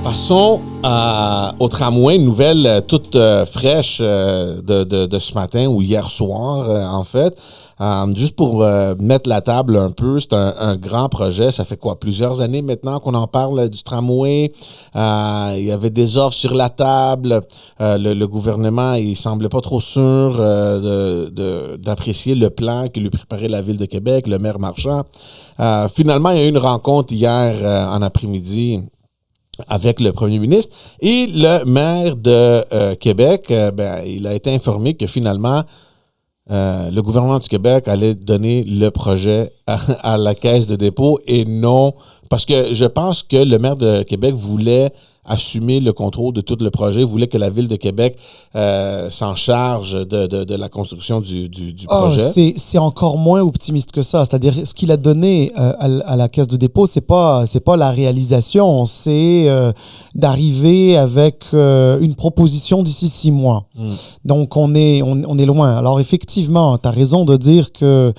Passons au tramway, une nouvelle toute fraîche de ce matin ou hier soir, en fait. Juste pour mettre la table un peu, c'est un grand projet. Ça fait quoi? Plusieurs années maintenant qu'on en parle du tramway. Il y avait des offres sur la table. Le gouvernement, il semblait pas trop sûr d'apprécier le plan que lui préparait la Ville de Québec, le maire Marchand. Finalement, il y a eu une rencontre hier en après-midi avec le premier ministre et le maire de Québec. Il a été informé que finalement, le gouvernement du Québec allait donner le projet à la Caisse de dépôt et non, parce que je pense que le maire de Québec voulait assumer le contrôle de tout le projet, voulait que la Ville de Québec s'en charge de la construction du projet. C'est encore moins optimiste que ça. C'est-à-dire, ce qu'il a donné à la Caisse de dépôt, c'est pas la réalisation, c'est d'arriver avec une proposition d'ici 6 mois. Donc, on est loin. Alors, effectivement, tu as raison de dire que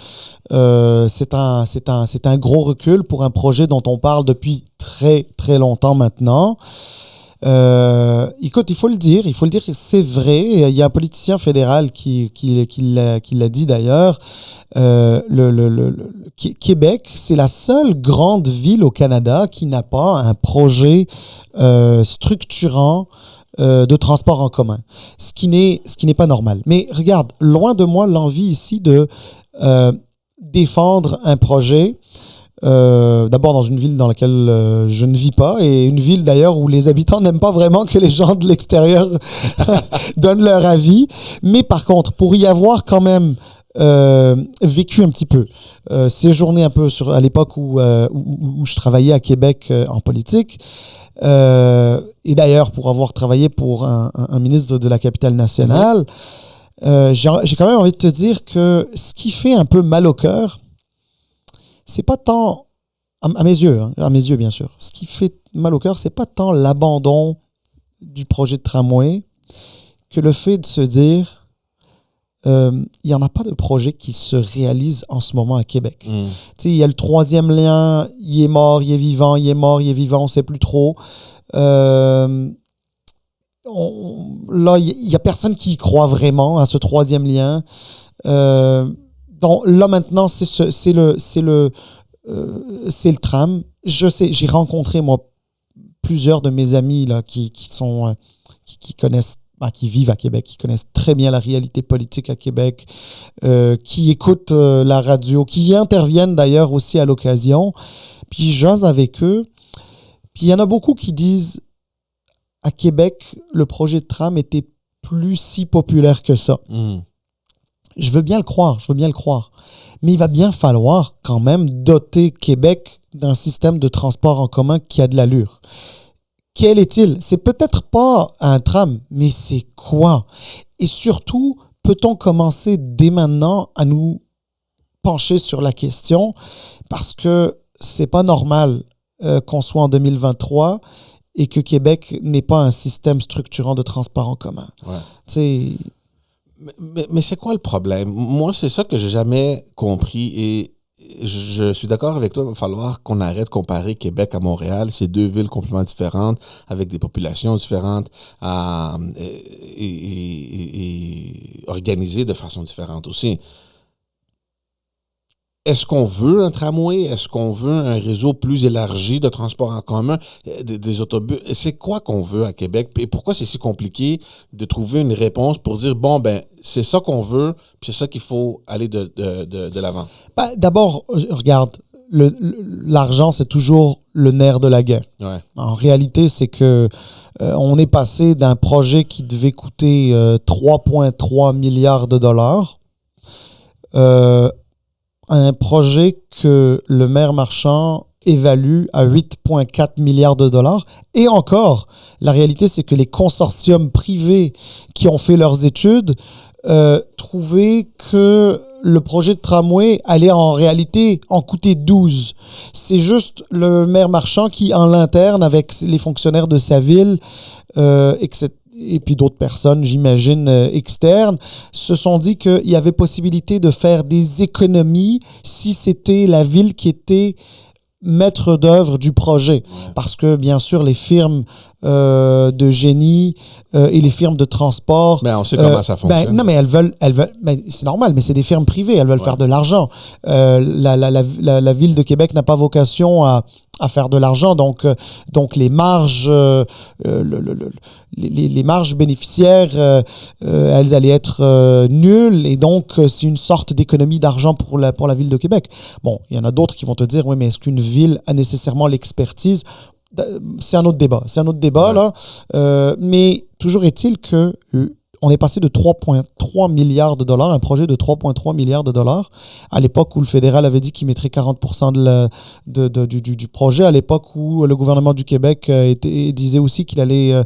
c'est un gros recul pour un projet dont on parle depuis très, très longtemps maintenant. Écoute, il faut le dire, c'est vrai. Il y a un politicien fédéral qui l'a dit d'ailleurs. Québec, c'est la seule grande ville au Canada qui n'a pas un projet structurant de transport en commun. Ce qui n'est pas normal. Mais regarde, loin de moi l'envie ici de défendre un projet. D'abord dans une ville dans laquelle je ne vis pas et une ville d'ailleurs où les habitants n'aiment pas vraiment que les gens de l'extérieur donnent leur avis. Mais par contre, pour y avoir quand même vécu un petit peu, séjourné un peu à l'époque où je travaillais à Québec en politique, et d'ailleurs pour avoir travaillé pour un ministre de la capitale nationale, j'ai quand même envie de te dire que ce qui fait un peu mal au cœur, c'est pas tant, à mes yeux bien sûr, ce qui fait mal au cœur, c'est pas tant l'abandon du projet de tramway que le fait de se dire il n'y en a pas de projet qui se réalise en ce moment à Québec. Tu sais, il y a le 3e lien, il est mort, il est vivant, il est mort, il est vivant, on ne sait plus trop. Là, il n'y a personne qui y croit vraiment à ce 3e lien. Donc là maintenant c'est le tram. Je sais, j'ai rencontré moi plusieurs de mes amis là qui connaissent, qui vivent à Québec, qui connaissent très bien la réalité politique à Québec, qui écoutent la radio, qui y interviennent d'ailleurs aussi à l'occasion. Puis je jase avec eux. Puis il y en a beaucoup qui disent à Québec le projet de tram était plus si populaire que ça. Je veux bien le croire. Mais il va bien falloir quand même doter Québec d'un système de transport en commun qui a de l'allure. Quel est-il? C'est peut-être pas un tram, mais c'est quoi? Et surtout, peut-on commencer dès maintenant à nous pencher sur la question? Parce que c'est pas normal qu'on soit en 2023 et que Québec n'ait pas un système structurant de transport en commun. Ouais. C'est... Mais c'est quoi le problème? Moi, c'est ça que j'ai jamais compris et je suis d'accord avec toi, il va falloir qu'on arrête de comparer Québec à Montréal. C'est 2 villes complètement différentes, avec des populations différentes et organisées de façon différente aussi. Est-ce qu'on veut un tramway? Est-ce qu'on veut un réseau plus élargi de transport en commun, des autobus? C'est quoi qu'on veut à Québec? Et pourquoi c'est si compliqué de trouver une réponse pour dire, bon, c'est ça qu'on veut, puis c'est ça qu'il faut aller de l'avant? D'abord, regarde, l'argent, c'est toujours le nerf de la guerre. Ouais. En réalité, c'est que on est passé d'un projet qui devait coûter 3,3 milliards de dollars un projet que le maire Marchand évalue à 8,4 milliards de dollars. Et encore, la réalité, c'est que les consortiums privés qui ont fait leurs études trouvaient que le projet de tramway allait en réalité en coûter 12. C'est juste le maire Marchand qui, en l'interne, avec les fonctionnaires de sa ville, etc., et puis d'autres personnes, j'imagine, externes, se sont dit qu'il y avait possibilité de faire des économies si c'était la ville qui était maître d'œuvre du projet. Parce que, bien sûr, les firmes de génie et les firmes de transport... Mais on sait comment ça fonctionne. Non, mais elles veulent mais c'est normal, mais c'est des firmes privées, elles veulent faire de l'argent. La Ville de Québec n'a pas vocation à faire de l'argent, donc les marges, les marges bénéficiaires, elles allaient être nulles, et donc c'est une sorte d'économie d'argent pour la Ville de Québec. Bon, il y en a d'autres qui vont te dire, oui, mais est-ce qu'une ville a nécessairement l'expertise? C'est un autre débat, là. Mais toujours est-il que on est passé de 3,3 milliards de dollars, un projet de 3,3 milliards de dollars, à l'époque où le fédéral avait dit qu'il mettrait 40% du projet, à l'époque où le gouvernement du Québec disait aussi qu'il allait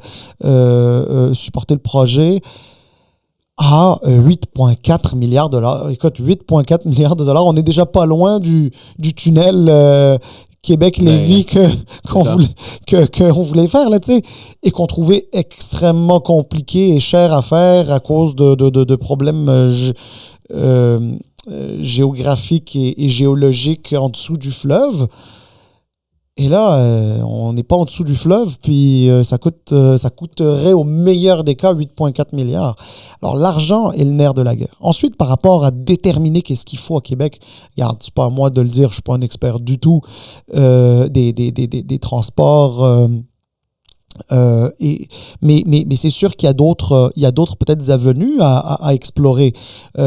supporter le projet, à 8,4 milliards de dollars. Écoute, 8,4 milliards de dollars, on est déjà pas loin du tunnel Québec-Lévis qu'on voulait faire, là, tu sais, et qu'on trouvait extrêmement compliqué et cher à faire à cause de problèmes géographiques et géologiques en dessous du fleuve. Et là, on n'est pas en dessous du fleuve, puis ça coûterait au meilleur des cas 8,4 milliards. Alors, l'argent est le nerf de la guerre. Ensuite, par rapport à déterminer qu'est-ce qu'il faut à Québec, regarde, c'est pas à moi de le dire, je suis pas un expert du tout des transports. Mais c'est sûr qu'il y a d'autres peut-être avenues à explorer,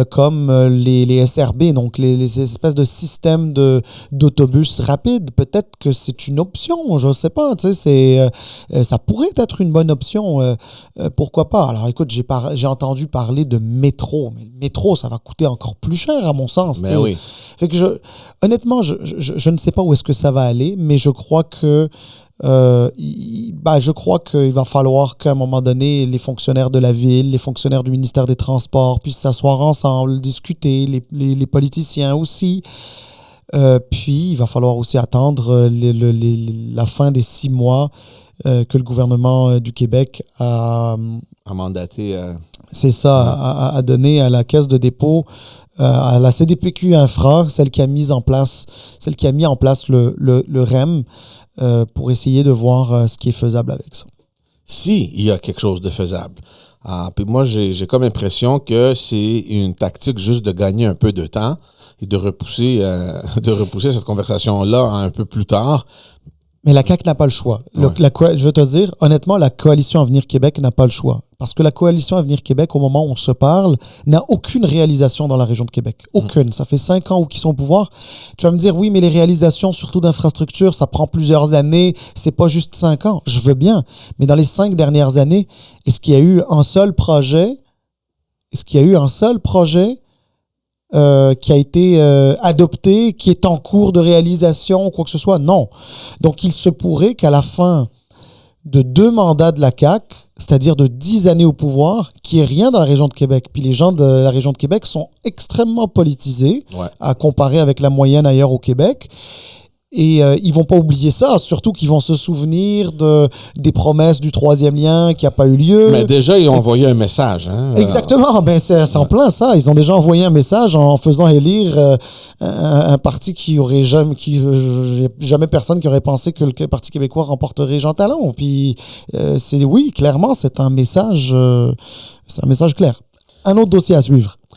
comme les SRB, donc les espèces de systèmes d'autobus rapides. Peut-être que c'est une option, je ne sais pas, tu sais, ça pourrait être une bonne option, pourquoi pas. Alors écoute, j'ai entendu parler de métro, mais le métro, ça va coûter encore plus cher à mon sens. Mais oui. Fait que honnêtement, je ne sais pas où est-ce que ça va aller, mais je crois que je crois qu'il va falloir qu'à un moment donné, les fonctionnaires de la ville, les fonctionnaires du ministère des Transports puissent s'asseoir ensemble, discuter, les politiciens aussi. Puis, il va falloir aussi attendre la fin des 6 mois que le gouvernement du Québec a mandaté. C'est ça, a donné à la Caisse de dépôt, à la CDPQ Infra, celle qui a mis en place le REM, pour essayer de voir ce qui est faisable avec ça. Si il y a quelque chose de faisable. Puis moi, j'ai comme impression que c'est une tactique juste de gagner un peu de temps et de repousser cette conversation-là un peu plus tard. Mais la CAQ n'a pas le choix. Je veux te dire, honnêtement, la Coalition Avenir Québec n'a pas le choix. Parce que la Coalition Avenir Québec, au moment où on se parle, n'a aucune réalisation dans la région de Québec. Aucune. Ça fait 5 ans qu'ils sont au pouvoir. Tu vas me dire, oui, mais les réalisations, surtout d'infrastructures, ça prend plusieurs années. C'est pas juste 5 ans. Je veux bien. Mais dans les 5 dernières années, est-ce qu'il y a eu un seul projet qui a été adopté, qui est en cours de réalisation ou quoi que ce soit? Non. Donc, il se pourrait qu'à la fin de 2 mandats de la CAQ, c'est-à-dire de 10 années au pouvoir, qu'il n'y ait rien dans la région de Québec. Puis les gens de la région de Québec sont extrêmement politisés, à comparer avec la moyenne ailleurs au Québec. Et ils vont pas oublier ça, surtout qu'ils vont se souvenir des promesses du 3e lien qui n'a pas eu lieu. Mais déjà, ils ont envoyé un message. Hein, exactement, c'est en plein ça. Ils ont déjà envoyé un message en faisant élire un parti jamais personne qui aurait pensé que le Parti québécois remporterait Jean Talon. Puis clairement, c'est un message clair. Un autre dossier à suivre.